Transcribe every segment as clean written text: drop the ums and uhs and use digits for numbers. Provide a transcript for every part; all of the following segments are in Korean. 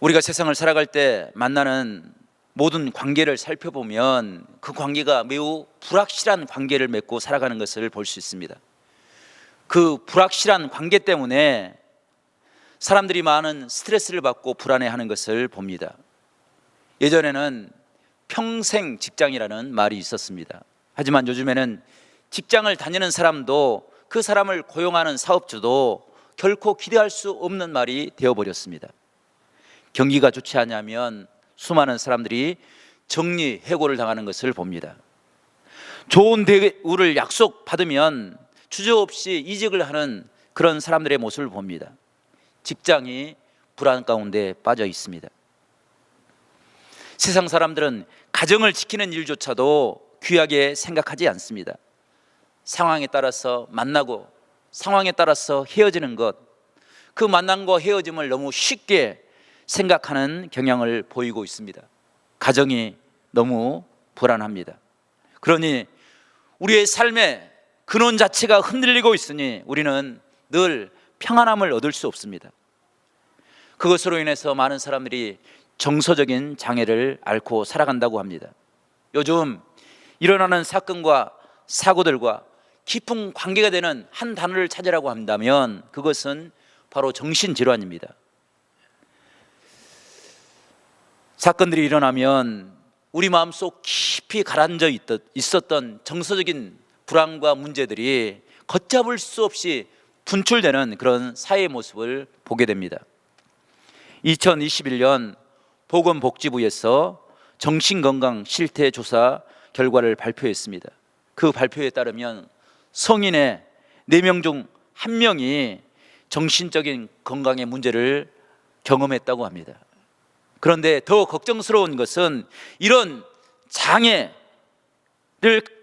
우리가 세상을 살아갈 때 만나는 모든 관계를 살펴보면 그 관계가 매우 불확실한 관계를 맺고 살아가는 것을 볼 수 있습니다. 그 불확실한 관계 때문에 사람들이 많은 스트레스를 받고 불안해하는 것을 봅니다. 예전에는 평생 직장이라는 말이 있었습니다. 하지만 요즘에는 직장을 다니는 사람도 그 사람을 고용하는 사업주도 결코 기대할 수 없는 말이 되어버렸습니다. 경기가 좋지 않으면 수많은 사람들이 정리해고를 당하는 것을 봅니다. 좋은 대우를 약속받으면 주저없이 이직을 하는 그런 사람들의 모습을 봅니다. 직장이 불안 가운데 빠져 있습니다. 세상 사람들은 가정을 지키는 일조차도 귀하게 생각하지 않습니다. 상황에 따라서 만나고 상황에 따라서 헤어지는 것, 그 만남과 헤어짐을 너무 쉽게 생각하는 경향을 보이고 있습니다. 가정이 너무 불안합니다. 그러니 우리의 삶의 근원 자체가 흔들리고 있으니 우리는 늘 평안함을 얻을 수 없습니다. 그것으로 인해서 많은 사람들이 정서적인 장애를 앓고 살아간다고 합니다. 요즘 일어나는 사건과 사고들과 깊은 관계가 되는 한 단어를 찾으라고 한다면 그것은 바로 정신질환입니다. 사건들이 일어나면 우리 마음속 깊이 가라앉아 있었던 정서적인 불안과 문제들이 걷잡을 수 없이 분출되는 그런 사회의 모습을 보게 됩니다. 2021년 보건복지부에서 정신건강 실태조사 결과를 발표했습니다. 그 발표에 따르면 성인의 4명 중 1명이 정신적인 건강의 문제를 경험했다고 합니다. 그런데 더 걱정스러운 것은 이런 장애를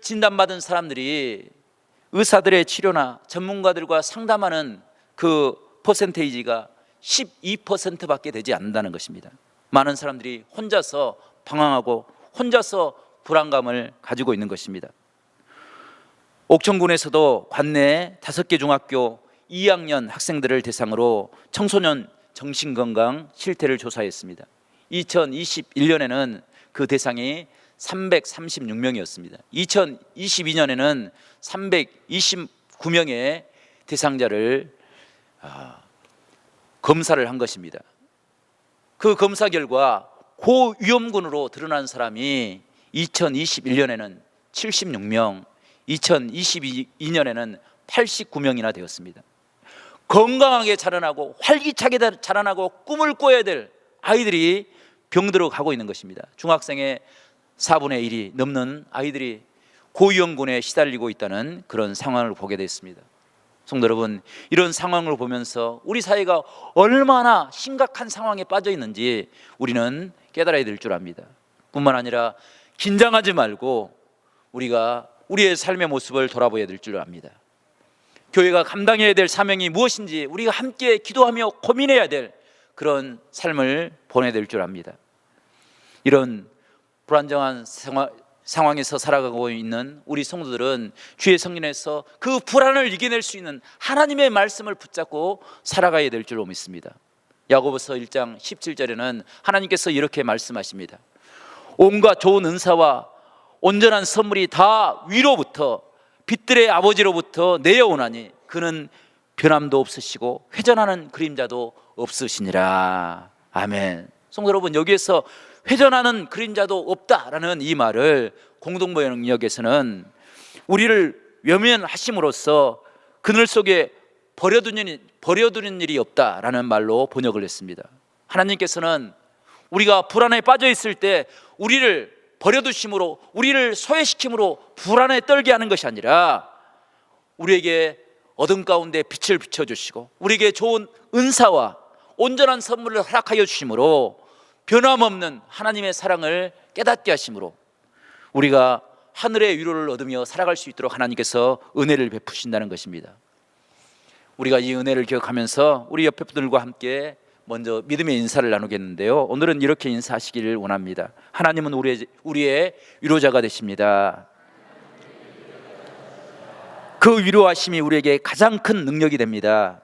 진단받은 사람들이 의사들의 치료나 전문가들과 상담하는 그 퍼센테이지가 12%밖에 되지 않는다는 것입니다. 많은 사람들이 혼자서 방황하고 혼자서 불안감을 가지고 있는 것입니다. 옥천군에서도 관내 5개 중학교 2학년 학생들을 대상으로 청소년 정신건강 실태를 조사했습니다. 2021년에는 그 대상이 336명이었습니다. 2022년에는 329명의 대상자를 검사를 한 것입니다. 그 검사 결과 고위험군으로 드러난 사람이 2021년에는 76명, 2022년에는 89명이나 되었습니다. 건강하게 자라나고 활기차게 자라나고 꿈을 꿔야 될 아이들이 병들어 가고 있는 것입니다. 중학생의 4분의 1이 넘는 아이들이 고위험군에 시달리고 있다는 그런 상황을 보게 됐습니다. 성도 여러분, 이런 상황을 보면서 우리 사회가 얼마나 심각한 상황에 빠져 있는지 우리는 깨달아야 될 줄 압니다. 뿐만 아니라 긴장하지 말고 우리가 우리의 삶의 모습을 돌아봐야 될 줄 압니다. 교회가 감당해야 될 사명이 무엇인지 우리가 함께 기도하며 고민해야 될 그런 삶을 보내야 될 줄 압니다. 이런 불안정한 상황에서 살아가고 있는 우리 성도들은 주의 성전에서 그 불안을 이겨낼 수 있는 하나님의 말씀을 붙잡고 살아가야 될 줄로 믿습니다. 야고보서 1장 17절에는 하나님께서 이렇게 말씀하십니다. 온갖 좋은 은사와 온전한 선물이 다 위로부터 빛들의 아버지로부터 내려오나니 그는 변함도 없으시고 회전하는 그림자도 없으시니라. 아멘. 성도 여러분, 여기에서 회전하는 그림자도 없다라는 이 말을 공동번역에서는 우리를 외면하심으로써 그늘 속에 버려두는 일이 없다라는 말로 번역을 했습니다. 하나님께서는 우리가 불안에 빠져 있을 때 우리를 버려두심으로, 우리를 소외시킴으로 불안에 떨게 하는 것이 아니라 우리에게 어둠 가운데 빛을 비춰주시고 우리에게 좋은 은사와 온전한 선물을 허락하여 주심으로 변함없는 하나님의 사랑을 깨닫게 하심으로 우리가 하늘의 위로를 얻으며 살아갈 수 있도록 하나님께서 은혜를 베푸신다는 것입니다. 우리가 이 은혜를 기억하면서 우리 옆에 분들과 함께 먼저 믿음의 인사를 나누겠는데요, 오늘은 이렇게 인사하시기를 원합니다. 하나님은 우리의 위로자가 되십니다. 그 위로하심이 우리에게 가장 큰 능력이 됩니다.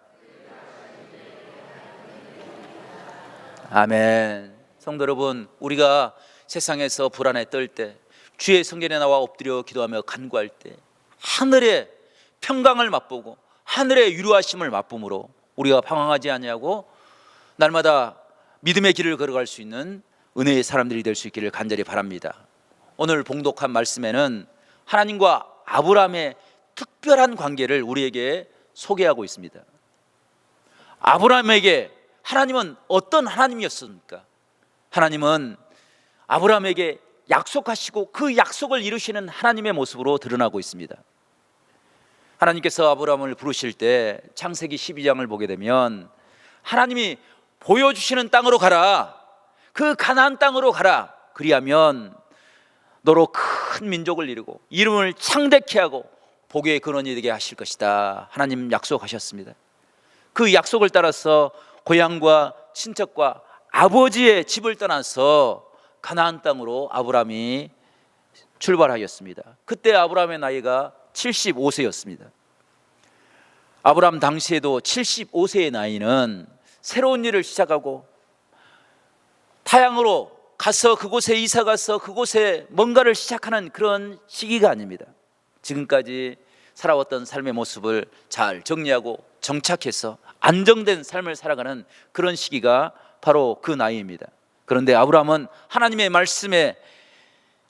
아멘. 성도 여러분, 우리가 세상에서 불안에 떨 때, 주의 성전에 나와 엎드려 기도하며 간구할 때 하늘의 평강을 맛보고 하늘의 위로하심을 맛보므로 우리가 방황하지 아니하고 날마다 믿음의 길을 걸어갈 수 있는 은혜의 사람들이 될 수 있기를 간절히 바랍니다. 오늘 봉독한 말씀에는 하나님과 아브라함의 특별한 관계를 우리에게 소개하고 있습니다. 아브라함에게 하나님은 어떤 하나님이었습니까? 하나님은 아브라함에게 약속하시고 그 약속을 이루시는 하나님의 모습으로 드러나고 있습니다. 하나님께서 아브라함을 부르실 때 창세기 12장을 보게 되면 하나님이 보여주시는 땅으로 가라, 그 가나안 땅으로 가라, 그리하면 너로 큰 민족을 이루고 이름을 창대케 하고 복의 근원이 되게 하실 것이다. 하나님 약속하셨습니다. 그 약속을 따라서 고향과 친척과 아버지의 집을 떠나서 가나안 땅으로 아브라함이 출발하였습니다. 그때 아브라함의 나이가 75세였습니다. 아브라함 당시에도 75세의 나이는 새로운 일을 시작하고 타향으로 가서 그곳에 이사 가서 그곳에 뭔가를 시작하는 그런 시기가 아닙니다. 지금까지 살아왔던 삶의 모습을 잘 정리하고 정착해서 안정된 삶을 살아가는 그런 시기가 바로 그 나이입니다. 그런데 아브라함은 하나님의 말씀에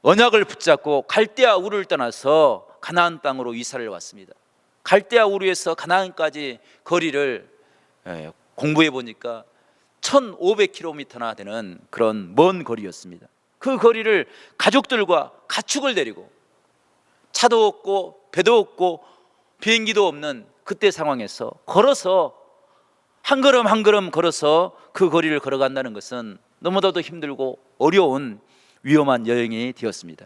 언약을 붙잡고 갈대아 우르를 떠나서 가나안 땅으로 이사를 왔습니다. 갈대아 우르에서 가나안까지 거리를 공부해 보니까 1500km나 되는 그런 먼 거리였습니다. 그 거리를 가족들과 가축을 데리고 차도 없고 배도 없고 비행기도 없는 그때 상황에서 걸어서 한 걸음 한 걸음 걸어서 그 거리를 걸어간다는 것은 너무나도 힘들고 어려운 위험한 여행이 되었습니다.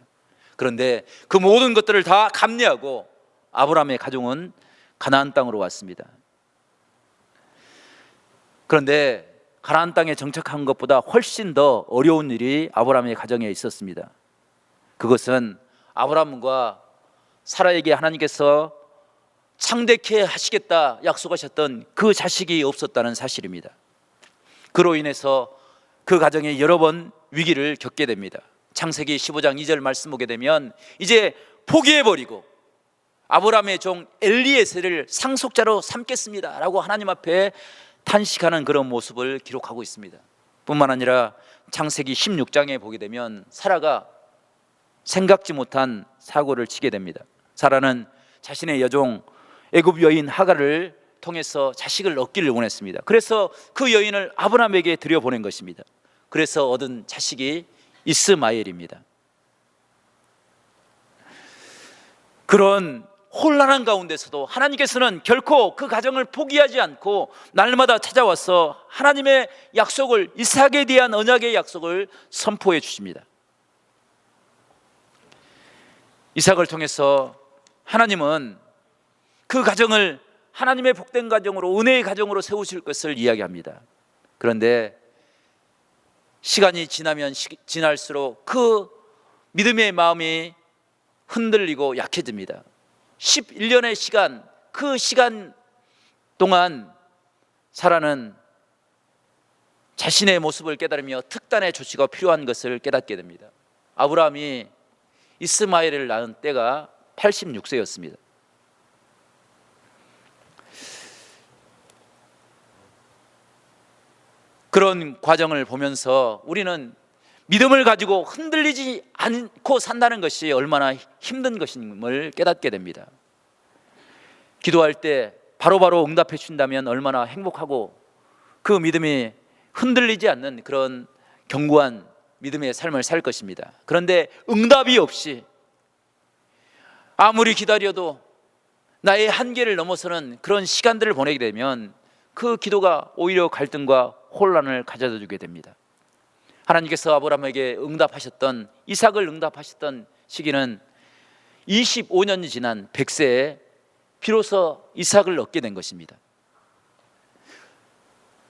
그런데 그 모든 것들을 다 감내하고 아브라함의 가족은 가나안 땅으로 왔습니다. 그런데 가나안 땅에 정착한 것보다 훨씬 더 어려운 일이 아브라함의 가정에 있었습니다. 그것은 아브라함과 사라에게 하나님께서 창대케 하시겠다 약속하셨던 그 자식이 없었다는 사실입니다. 그로 인해서 그 가정에 여러 번 위기를 겪게 됩니다. 창세기 15장 2절 말씀 보게 되면 이제 포기해버리고 아브라함의 종 엘리에셀을 상속자로 삼겠습니다 라고 하나님 앞에 탄식하는 그런 모습을 기록하고 있습니다. 뿐만 아니라 창세기 16장에 보게 되면 사라가 생각지 못한 사고를 치게 됩니다. 사라는 자신의 여종 애굽 여인 하갈을 통해서 자식을 얻기를 원했습니다. 그래서 그 여인을 아브라함에게 들여보낸 것입니다. 그래서 얻은 자식이 이스마엘입니다. 그런 혼란한 가운데서도 하나님께서는 결코 그 가정을 포기하지 않고 날마다 찾아와서 하나님의 약속을, 이삭에 대한 언약의 약속을 선포해 주십니다. 이삭을 통해서 하나님은 그 가정을 하나님의 복된 가정으로, 은혜의 가정으로 세우실 것을 이야기합니다. 그런데 시간이 지나면 지날수록 그 믿음의 마음이 흔들리고 약해집니다. 11년의 시간, 그 시간 동안 사라는 자신의 모습을 깨달으며 특단의 조치가 필요한 것을 깨닫게 됩니다. 아브라함이 이스마엘을 낳은 때가 86세였습니다. 그런 과정을 보면서 우리는 믿음을 가지고 흔들리지 않고 산다는 것이 얼마나 힘든 것임을 깨닫게 됩니다. 기도할 때 바로바로 응답해 주신다면 얼마나 행복하고 그 믿음이 흔들리지 않는 그런 견고한 믿음의 삶을 살 것입니다. 그런데 응답이 없이 아무리 기다려도 나의 한계를 넘어서는 그런 시간들을 보내게 되면 그 기도가 오히려 갈등과 혼란을 가져다 주게 됩니다. 하나님께서 아브라함에게 응답하셨던, 이삭을 응답하셨던 시기는 25년이 지난 100세에 비로소 이삭을 얻게 된 것입니다.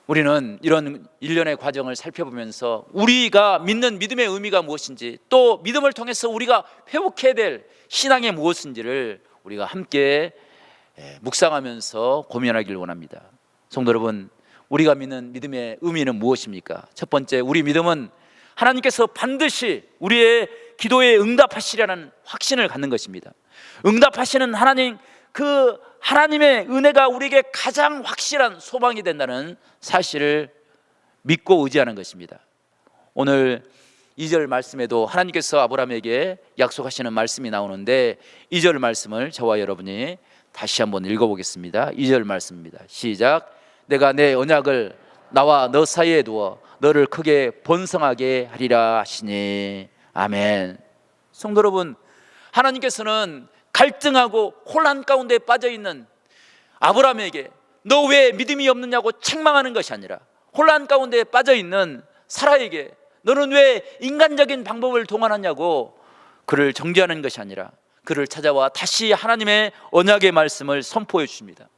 우리는 이런 일련의 과정을 살펴보면서 우리가 믿는 믿음의 의미가 무엇인지, 또 믿음을 통해서 우리가 회복해야 될 신앙이 무엇인지를 우리가 함께 묵상하면서 고민하기를 원합니다. 성도 여러분, 우리가 믿는 믿음의 의미는 무엇입니까? 첫 번째, 우리 믿음은 하나님께서 반드시 우리의 기도에 응답하시리라는 확신을 갖는 것입니다. 응답하시는 하나님, 그 하나님의 은혜가 우리에게 가장 확실한 소망이 된다는 사실을 믿고 의지하는 것입니다. 오늘 2절 말씀에도 하나님께서 아브라함에게 약속하시는 말씀이 나오는데 2절 말씀을 저와 여러분이 다시 한번 읽어보겠습니다. 2절 말씀입니다. 시작. 내가 내 언약을 나와 너 사이에 두어 너를 크게 번성하게 하리라 하시니. 아멘. 성도 여러분, 하나님께서는 갈등하고 혼란 가운데 빠져있는 아브라함에게 너 왜 믿음이 없느냐고 책망하는 것이 아니라, 혼란 가운데 빠져있는 사라에게 너는 왜 인간적인 방법을 동원하냐고 그를 정죄하는 것이 아니라 그를 찾아와 다시 하나님의 언약의 말씀을 선포해 주십니다.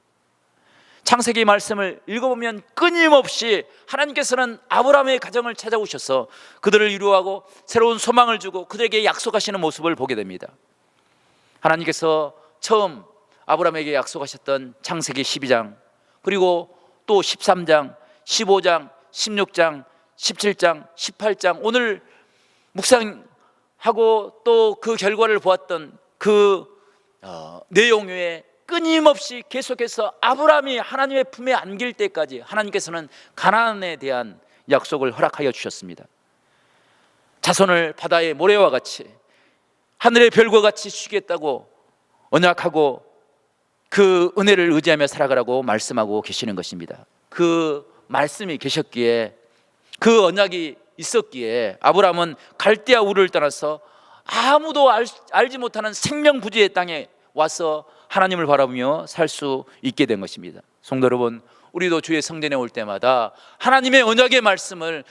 창세기 말씀을 읽어보면 끊임없이 하나님께서는 아브라함의 가정을 찾아오셔서 그들을 위로하고 새로운 소망을 주고 그들에게 약속하시는 모습을 보게 됩니다. 하나님께서 처음 아브라함에게 약속하셨던 창세기 12장, 그리고 또 13장, 15장, 16장, 17장, 18장, 오늘 묵상하고 또 그 결과를 보았던 그 내용 외에 끊임없이 계속해서 아브라함이 하나님의 품에 안길 때까지 하나님께서는 가나안에 대한 약속을 허락하여 주셨습니다. 자손을 바다의 모래와 같이 하늘의 별과 같이 주시겠다고 언약하고 그 은혜를 의지하며 살아가라고 말씀하고 계시는 것입니다. 그 말씀이 계셨기에, 그 언약이 있었기에 아브라함은 갈대아 우르를 떠나서 아무도 알지 못하는 생명부지의 땅에 와서 하나님을 바라보며 살 수 있게 된 것입니다. 성도 여러분, 우리도 주의 성전에 올 때마다 하나님의 언약의 말씀을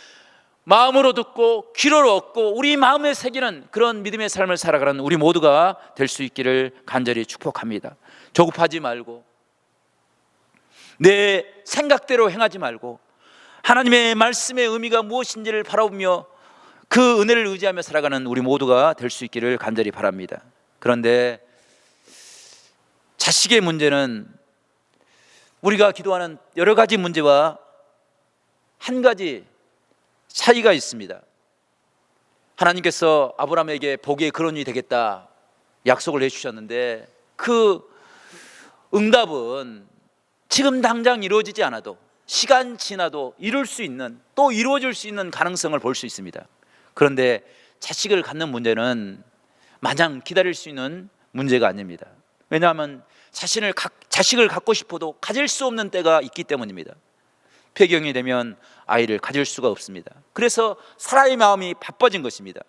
마음으로 듣고 귀로 얻고 우리 마음에 새기는 그런 믿음의 삶을 살아가는 우리 모두가 될 수 있기를 간절히 축복합니다. 조급하지 말고 내 생각대로 행하지 말고 하나님의 말씀의 의미가 무엇인지를 바라보며 그 은혜를 의지하며 살아가는 우리 모두가 될 수 있기를 간절히 바랍니다. 그런데 자식의 문제는 우리가 기도하는 여러 가지 문제와 한 가지 차이가 있습니다. 하나님께서 아브라함에게 복의 근원이 되겠다 약속을 해주셨는데 그 응답은 지금 당장 이루어지지 않아도 시간 지나도 이룰 수 있는, 또 이루어질 수 있는 가능성을 볼 수 있습니다. 그런데 자식을 갖는 문제는 마냥 기다릴 수 있는 문제가 아닙니다. 왜냐하면 자식을 갖고 싶어도 가질 수 없는 때가 있기 때문입니다. 폐경이 되면 아이를 가질 수가 없습니다. 그래서 사라의 마음이 바빠진 것입니다.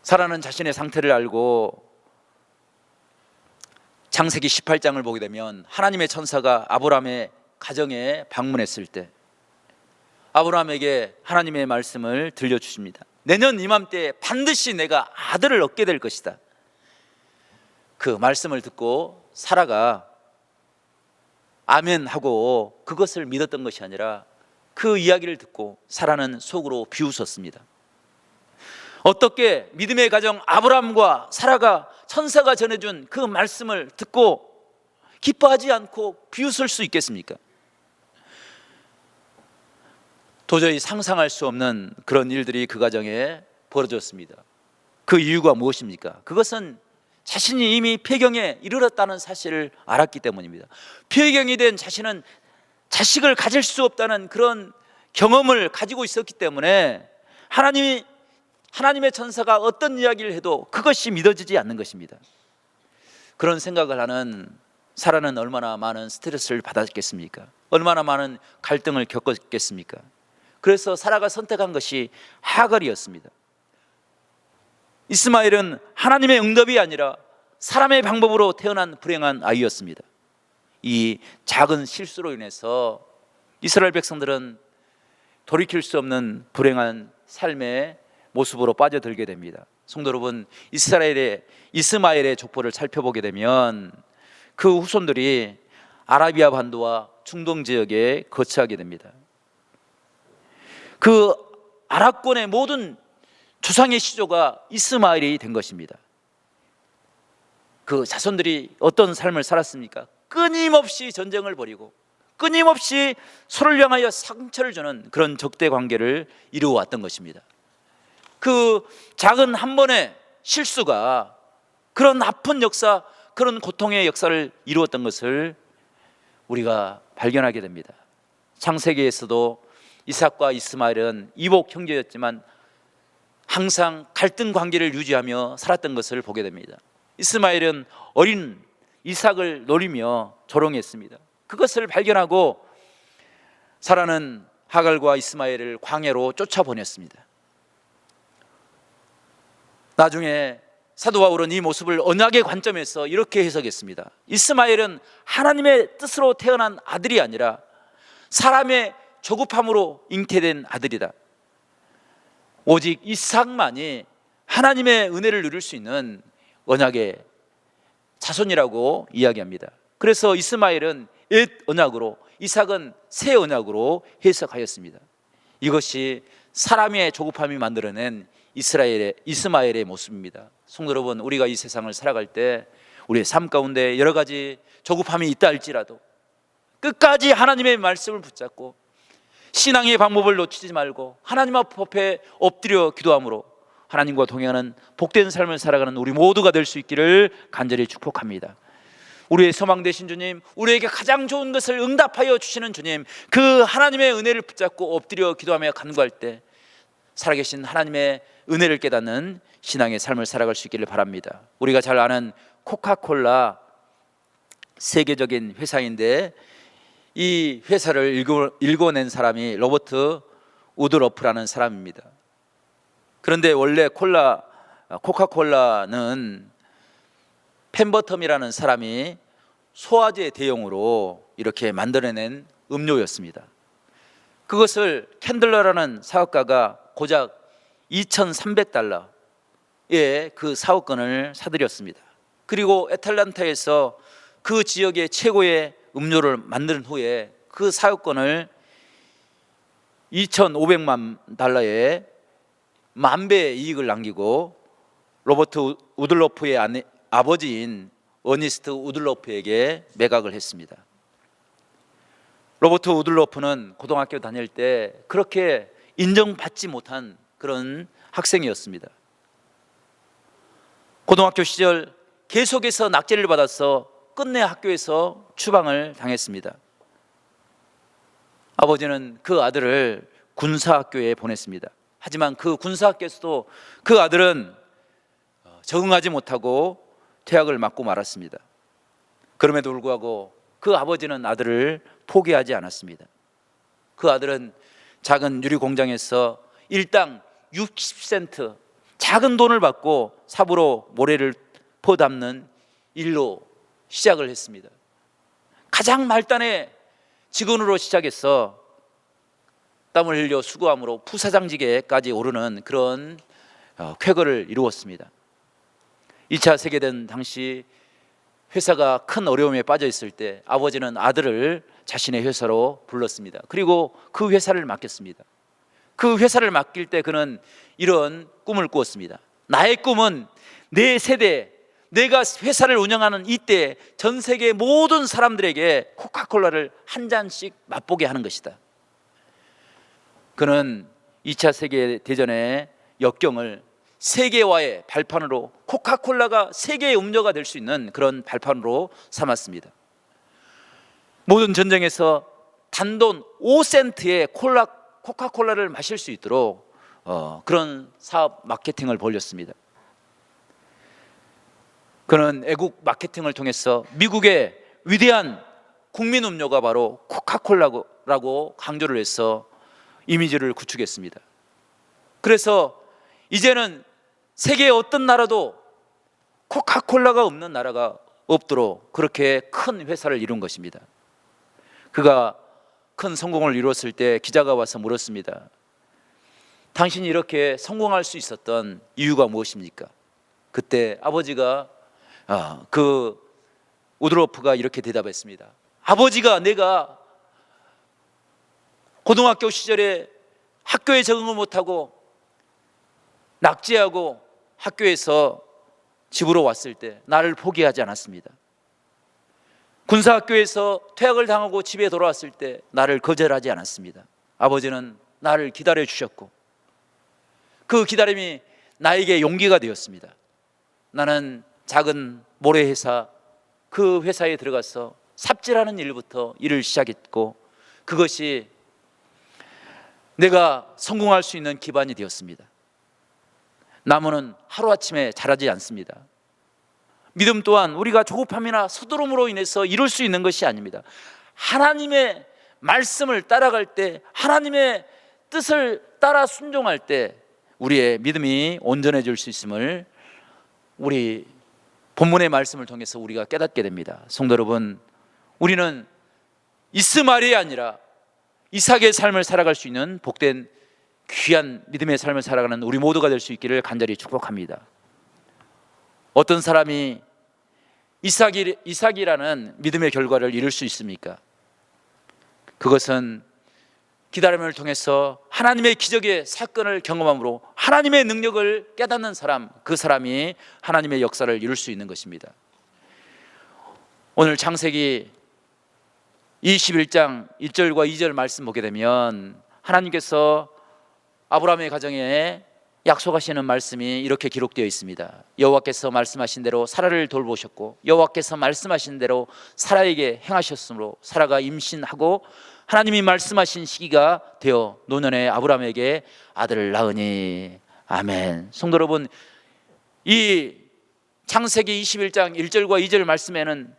사라는 자신의 상태를 알고 창세기 18장을 보게 되면 하나님의 천사가 아브라함의 가정에 방문했을 때 아브라함에게 하나님의 말씀을 들려주십니다. 내년 이맘때 반드시 내가 아들을 얻게 될 것이다. 그 말씀을 듣고 사라가 아멘 하고 그것을 믿었던 것이 아니라 그 이야기를 듣고 사라는 속으로 비웃었습니다. 어떻게 믿음의 가정 아브라함과 사라가 천사가 전해준 그 말씀을 듣고 기뻐하지 않고 비웃을 수 있겠습니까? 도저히 상상할 수 없는 그런 일들이 그 가정에 벌어졌습니다. 그 이유가 무엇입니까? 그것은 자신이 이미 폐경에 이르렀다는 사실을 알았기 때문입니다. 폐경이 된 자신은 자식을 가질 수 없다는 그런 경험을 가지고 있었기 때문에 하나님의 천사가 어떤 이야기를 해도 그것이 믿어지지 않는 것입니다. 그런 생각을 하는 사라는 얼마나 많은 스트레스를 받았겠습니까? 얼마나 많은 갈등을 겪었겠습니까? 그래서 사라가 선택한 것이 하갈이었습니다. 이스마엘은 하나님의 응답이 아니라 사람의 방법으로 태어난 불행한 아이였습니다. 이 작은 실수로 인해서 이스라엘 백성들은 돌이킬 수 없는 불행한 삶의 모습으로 빠져들게 됩니다. 성도 여러분, 이스마엘의 족보를 살펴보게 되면 그 후손들이 아라비아 반도와 중동 지역에 거처하게 됩니다. 그 아랍권의 모든 조상의 시조가 이스마엘이 된 것입니다. 그 자손들이 어떤 삶을 살았습니까? 끊임없이 전쟁을 벌이고 끊임없이 서로를 향하여 상처를 주는 그런 적대 관계를 이루어왔던 것입니다. 그 작은 한 번의 실수가 그런 아픈 역사, 그런 고통의 역사를 이루었던 것을 우리가 발견하게 됩니다. 창세기에서도 이삭과 이스마엘은 이복 형제였지만 항상 갈등 관계를 유지하며 살았던 것을 보게 됩니다. 이스마엘은 어린 이삭을 노리며 조롱했습니다. 그것을 발견하고 사라는 하갈과 이스마엘을 광야로 쫓아보냈습니다. 나중에 사도 바울은 이 모습을 언약의 관점에서 이렇게 해석했습니다. 이스마엘은 하나님의 뜻으로 태어난 아들이 아니라 사람의 조급함으로 잉태된 아들이다. 오직 이삭만이 하나님의 은혜를 누릴 수 있는 언약의 자손이라고 이야기합니다. 그래서 이스마엘은 옛 언약으로, 이삭은 새 언약으로 해석하였습니다. 이것이 사람의 조급함이 만들어낸 이스마엘의 모습입니다. 성도 여러분, 우리가 이 세상을 살아갈 때 우리의 삶 가운데 여러 가지 조급함이 있다 할지라도 끝까지 하나님의 말씀을 붙잡고 신앙의 방법을 놓치지 말고 하나님 앞에 엎드려 기도함으로 하나님과 동행하는 복된 삶을 살아가는 우리 모두가 될 수 있기를 간절히 축복합니다. 우리의 소망 되신 주님, 우리에게 가장 좋은 것을 응답하여 주시는 주님, 그 하나님의 은혜를 붙잡고 엎드려 기도하며 간구할 때 살아계신 하나님의 은혜를 깨닫는 신앙의 삶을 살아갈 수 있기를 바랍니다. 우리가 잘 아는 코카콜라, 세계적인 회사인데 이 회사를 일궈낸 사람이 로버트 우드러프라는 사람입니다. 그런데 원래 코카콜라는 펜버텀이라는 사람이 소화제 대용으로 이렇게 만들어낸 음료였습니다. 그것을 캔들러라는 사업가가 고작 $2,300의 그 사업권을 사들였습니다. 그리고 애틀란타에서 그 지역의 최고의 음료를 만든 후에 그 사업권을 $2,500만 만배의 이익을 남기고 로버트 우들로프의 아버지인 어니스트 우들로프에게 매각을 했습니다. 로버트 우들로프는 고등학교 다닐 때 그렇게 인정받지 못한 그런 학생이었습니다. 고등학교 시절 계속해서 낙제를 받아서 끝내 학교에서 추방을 당했습니다. 아버지는 그 아들을 군사학교에 보냈습니다. 하지만 그 군사학교에서도 그 아들은 적응하지 못하고 퇴학을 맞고 말았습니다. 그럼에도 불구하고 그 아버지는 아들을 포기하지 않았습니다. 그 아들은 작은 유리 공장에서 일당 60센트 작은 돈을 받고 삽으로 모래를 퍼담는 일로 시작을 했습니다. 가장 말단의 직원으로 시작해서 땀을 흘려 수고함으로 부사장직에까지 오르는 그런 쾌거를 이루었습니다. 2차 세계대전 당시 회사가 큰 어려움에 빠져 있을 때 아버지는 아들을 자신의 회사로 불렀습니다. 그리고 그 회사를 맡겼습니다. 그 회사를 맡길 때 그는 이런 꿈을 꾸었습니다. 나의 꿈은 내 세대, 내가 회사를 운영하는 이때 전 세계 모든 사람들에게 코카콜라를 한 잔씩 맛보게 하는 것이다. 그는 2차 세계대전의 역경을 세계화의 발판으로, 코카콜라가 세계의 음료가 될 수 있는 그런 발판으로 삼았습니다. 모든 전쟁에서 단돈 5센트의 코카콜라를 마실 수 있도록 그런 사업 마케팅을 벌였습니다. 그는 애국 마케팅을 통해서 미국의 위대한 국민 음료가 바로 코카콜라라고 강조를 해서 이미지를 구축했습니다. 그래서 이제는 세계의 어떤 나라도 코카콜라가 없는 나라가 없도록 그렇게 큰 회사를 이룬 것입니다. 그가 큰 성공을 이루었을 때 기자가 와서 물었습니다. 당신이 이렇게 성공할 수 있었던 이유가 무엇입니까? 그때 아버지가 그 우드로프가 이렇게 대답했습니다. 아버지가 내가 고등학교 시절에 학교에 적응을 못하고 낙제하고 학교에서 집으로 왔을 때 나를 포기하지 않았습니다. 군사학교에서 퇴학을 당하고 집에 돌아왔을 때 나를 거절하지 않았습니다. 아버지는 나를 기다려 주셨고 그 기다림이 나에게 용기가 되었습니다. 나는 작은 모래회사, 그 회사에 들어가서 삽질하는 일부터 일을 시작했고 그것이 내가 성공할 수 있는 기반이 되었습니다. 나무는 하루아침에 자라지 않습니다. 믿음 또한 우리가 조급함이나 서두름으로 인해서 이룰 수 있는 것이 아닙니다. 하나님의 말씀을 따라갈 때, 하나님의 뜻을 따라 순종할 때 우리의 믿음이 온전해질 수 있음을 우리 본문의 말씀을 통해서 우리가 깨닫게 됩니다. 성도 여러분, 우리는 이스마엘이 아니라 이삭의 삶을 살아갈 수 있는 복된 귀한 믿음의 삶을 살아가는 우리 모두가 될 수 있기를 간절히 축복합니다. 어떤 사람이 이삭이라는 믿음의 결과를 이룰 수 있습니까? 그것은 기다림을 통해서 하나님의 기적의 사건을 경험함으로 하나님의 능력을 깨닫는 사람, 그 사람이 하나님의 역사를 이룰 수 있는 것입니다. 오늘 창세기 21장 1절과 2절 말씀 보게 되면 하나님께서 아브라함의 가정에 약속하시는 말씀이 이렇게 기록되어 있습니다. 여호와께서 말씀하신 대로 사라를 돌보셨고 여호와께서 말씀하신 대로 사라에게 행하셨으므로 사라가 임신하고 하나님이 말씀하신 시기가 되어 노년에 아브라함에게 아들을 낳으니. 아멘. 성도 여러분, 이 창세기 21장 1절과 2절 말씀에는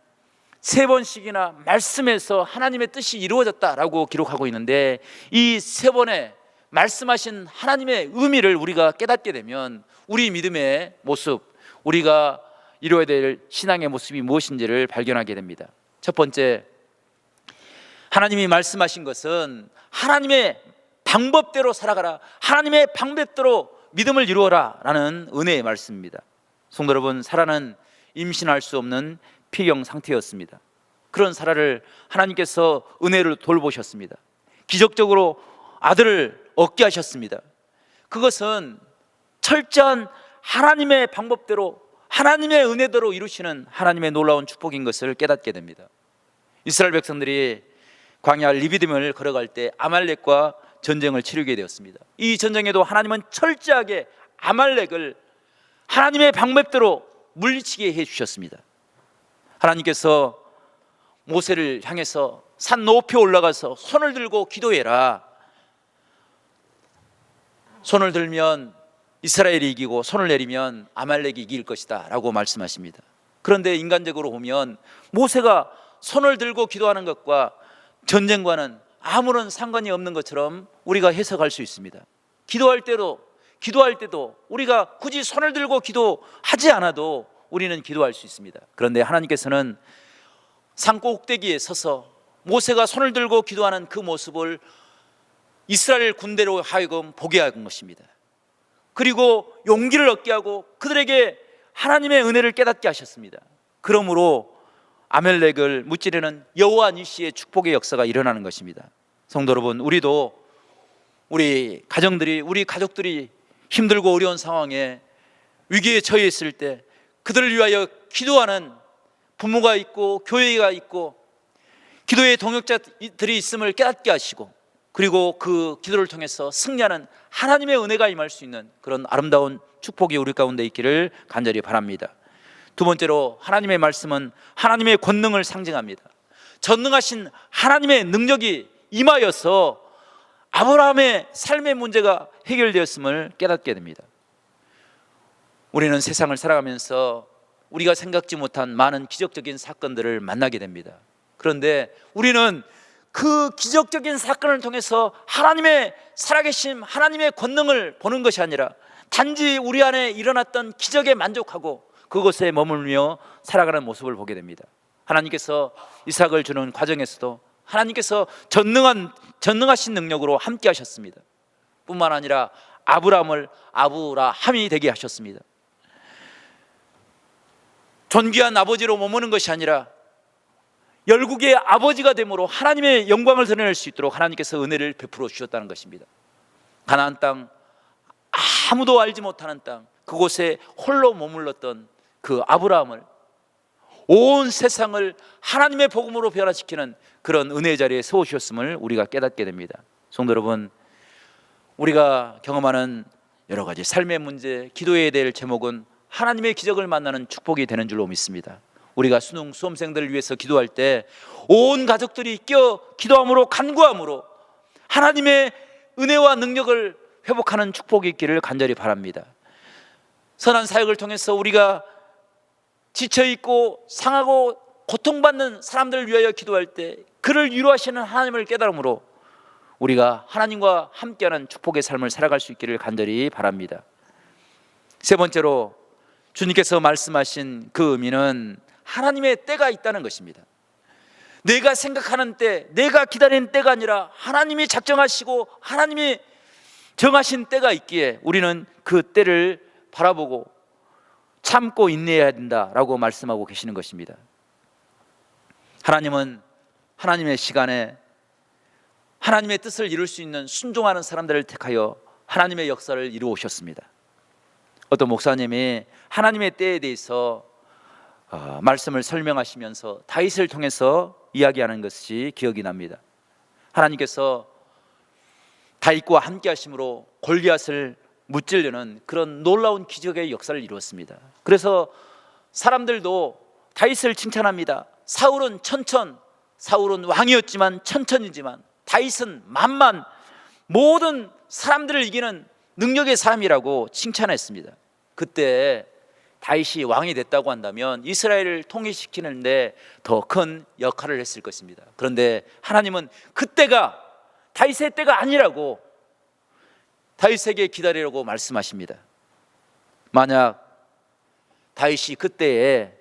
세 번씩이나 말씀에서 하나님의 뜻이 이루어졌다라고 기록하고 있는데 이 세 번의 말씀하신 하나님의 의미를 우리가 깨닫게 되면 우리 믿음의 모습, 우리가 이루어야 될 신앙의 모습이 무엇인지를 발견하게 됩니다. 첫 번째, 하나님이 말씀하신 것은 하나님의 방법대로 살아가라, 하나님의 방법대로 믿음을 이루어라 라는 은혜의 말씀입니다. 성도 여러분, 사라는 임신할 수 없는 폐경 상태였습니다. 그런 사라를 하나님께서 은혜를 돌보셨습니다. 기적적으로 아들을 얻게 하셨습니다. 그것은 철저한 하나님의 방법대로 하나님의 은혜대로 이루시는 하나님의 놀라운 축복인 것을 깨닫게 됩니다. 이스라엘 백성들이 광야 리비딤을 걸어갈 때 아말렉과 전쟁을 치르게 되었습니다. 이 전쟁에도 하나님은 철저하게 아말렉을 하나님의 방법대로 물리치게 해주셨습니다. 하나님께서 모세를 향해서 산 높이 올라가서 손을 들고 기도해라. 손을 들면 이스라엘이 이기고 손을 내리면 아말렉이 이길 것이다 라고 말씀하십니다. 그런데 인간적으로 보면 모세가 손을 들고 기도하는 것과 전쟁과는 아무런 상관이 없는 것처럼 우리가 해석할 수 있습니다. 기도할 때도 우리가 굳이 손을 들고 기도하지 않아도 우리는 기도할 수 있습니다. 그런데 하나님께서는 산 꼭대기에 서서 모세가 손을 들고 기도하는 그 모습을 이스라엘 군대로 하여금 보게 한 것입니다. 그리고 용기를 얻게 하고 그들에게 하나님의 은혜를 깨닫게 하셨습니다. 그러므로 아멜렉을 무찌르는 여호와 니시의 축복의 역사가 일어나는 것입니다. 성도 여러분, 우리도 우리 가족들이 힘들고 어려운 상황에 위기에 처해 있을 때 그들을 위하여 기도하는 부모가 있고 교회가 있고 기도의 동역자들이 있음을 깨닫게 하시고 그리고 그 기도를 통해서 승리하는 하나님의 은혜가 임할 수 있는 그런 아름다운 축복이 우리 가운데 있기를 간절히 바랍니다. 두 번째로, 하나님의 말씀은 하나님의 권능을 상징합니다. 전능하신 하나님의 능력이 임하여서 아브라함의 삶의 문제가 해결되었음을 깨닫게 됩니다. 우리는 세상을 살아가면서 우리가 생각지 못한 많은 기적적인 사건들을 만나게 됩니다. 그런데 우리는 그 기적적인 사건을 통해서 하나님의 살아계심, 하나님의 권능을 보는 것이 아니라 단지 우리 안에 일어났던 기적에 만족하고 그곳에 머물며 살아가는 모습을 보게 됩니다. 하나님께서 이삭을 주는 과정에서도 하나님께서 전능하신 능력으로 함께 하셨습니다. 뿐만 아니라 아브라함을 아브라함이 되게 하셨습니다. 존귀한 아버지로 머무는 것이 아니라 열국의 아버지가 됨으로 하나님의 영광을 드러낼 수 있도록 하나님께서 은혜를 베풀어 주셨다는 것입니다. 가나안 땅, 아무도 알지 못하는 땅, 그곳에 홀로 머물렀던 그 아브라함을 온 세상을 하나님의 복음으로 변화시키는 그런 은혜의 자리에 세우셨음을 우리가 깨닫게 됩니다. 성도 여러분, 우리가 경험하는 여러 가지 삶의 문제, 기도해야 될 제목은 하나님의 기적을 만나는 축복이 되는 줄로 믿습니다. 우리가 수능 수험생들을 위해서 기도할 때 온 가족들이 끼어 기도함으로, 간구함으로 하나님의 은혜와 능력을 회복하는 축복이 있기를 간절히 바랍니다. 선한 사역을 통해서 우리가 지쳐있고 상하고 고통받는 사람들을 위하여 기도할 때 그를 위로하시는 하나님을 깨달음으로 우리가 하나님과 함께하는 축복의 삶을 살아갈 수 있기를 간절히 바랍니다. 세 번째로, 주님께서 말씀하신 그 의미는 하나님의 때가 있다는 것입니다. 내가 생각하는 때, 내가 기다리는 때가 아니라 하나님이 작정하시고 하나님이 정하신 때가 있기에 우리는 그 때를 바라보고 참고 인내해야 된다라고 말씀하고 계시는 것입니다. 하나님은 하나님의 시간에 하나님의 뜻을 이룰 수 있는 순종하는 사람들을 택하여 하나님의 역사를 이루어 오셨습니다. 어떤 목사님이 하나님의 때에 대해서 말씀을 설명하시면서 다윗을 통해서 이야기하는 것이 기억이 납니다. 하나님께서 다윗과 함께 하심으로 골리앗을 무찌르는 그런 놀라운 기적의 역사를 이루었습니다. 그래서 사람들도 다윗을 칭찬합니다. 사울은 천천, 사울은 왕이었지만 천천이지만 다윗은 만만, 모든 사람들을 이기는 능력의 사람이라고 칭찬했습니다. 그때 다윗이 왕이 됐다고 한다면 이스라엘을 통일시키는데 더 큰 역할을 했을 것입니다. 그런데 하나님은 그때가 다윗의 때가 아니라고 다윗에게 기다리라고 말씀하십니다. 만약 다윗이 그때에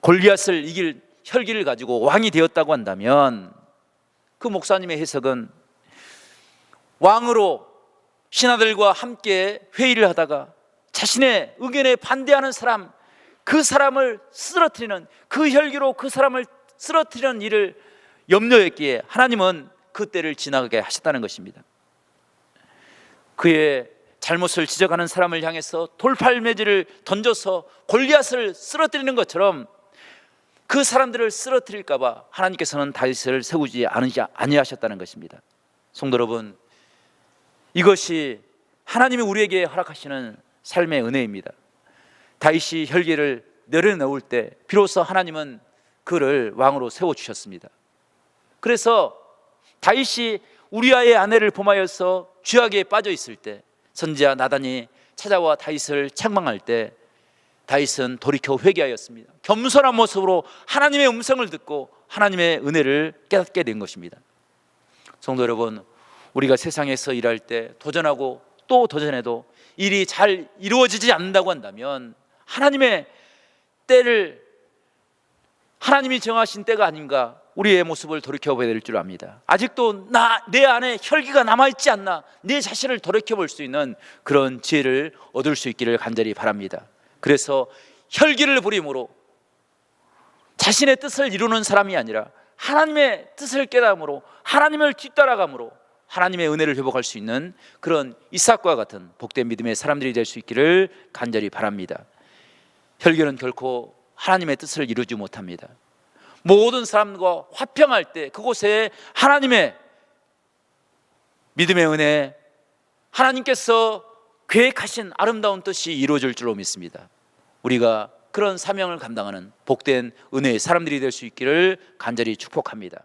골리앗을 이길 혈기를 가지고 왕이 되었다고 한다면 그 목사님의 해석은 왕으로 신하들과 함께 회의를 하다가 자신의 의견에 반대하는 사람, 그 사람을 쓰러뜨리는, 그 혈기로 그 사람을 쓰러뜨리는 일을 염려했기에 하나님은 그 때를 지나가게 하셨다는 것입니다. 그의 잘못을 지적하는 사람을 향해서 돌팔매질을 던져서 골리앗을 쓰러뜨리는 것처럼 그 사람들을 쓰러뜨릴까 봐 하나님께서는 다윗을 세우지 아니하셨다는 것입니다. 성도 여러분, 이것이 하나님이 우리에게 허락하시는 삶의 은혜입니다. 다윗이 혈기를 내려놓을 때 비로소 하나님은 그를 왕으로 세워주셨습니다. 그래서 다윗이 우리아의 아내를 범하여서 죄악에 빠져 있을 때 선지자 나단이 찾아와 다윗을 책망할 때 다윗은 돌이켜 회개하였습니다. 겸손한 모습으로 하나님의 음성을 듣고 하나님의 은혜를 깨닫게 된 것입니다. 성도 여러분, 우리가 세상에서 일할 때 도전하고 또 도전해도 일이 잘 이루어지지 않는다고 한다면 하나님의 때를, 하나님이 정하신 때가 아닌가, 우리의 모습을 돌이켜봐야 될 줄 압니다. 아직도 내 안에 혈기가 남아있지 않나, 내 자신을 돌이켜볼 수 있는 그런 지혜를 얻을 수 있기를 간절히 바랍니다. 그래서 혈기를 부림으로 자신의 뜻을 이루는 사람이 아니라 하나님의 뜻을 깨달음으로 하나님을 뒤따라감으로 하나님의 은혜를 회복할 수 있는 그런 이삭과 같은 복된 믿음의 사람들이 될 수 있기를 간절히 바랍니다. 혈기는 결코 하나님의 뜻을 이루지 못합니다. 모든 사람과 화평할 때 그곳에 하나님의 믿음의 은혜, 하나님께서 계획하신 아름다운 뜻이 이루어질 줄로 믿습니다. 우리가 그런 사명을 감당하는 복된 은혜의 사람들이 될 수 있기를 간절히 축복합니다.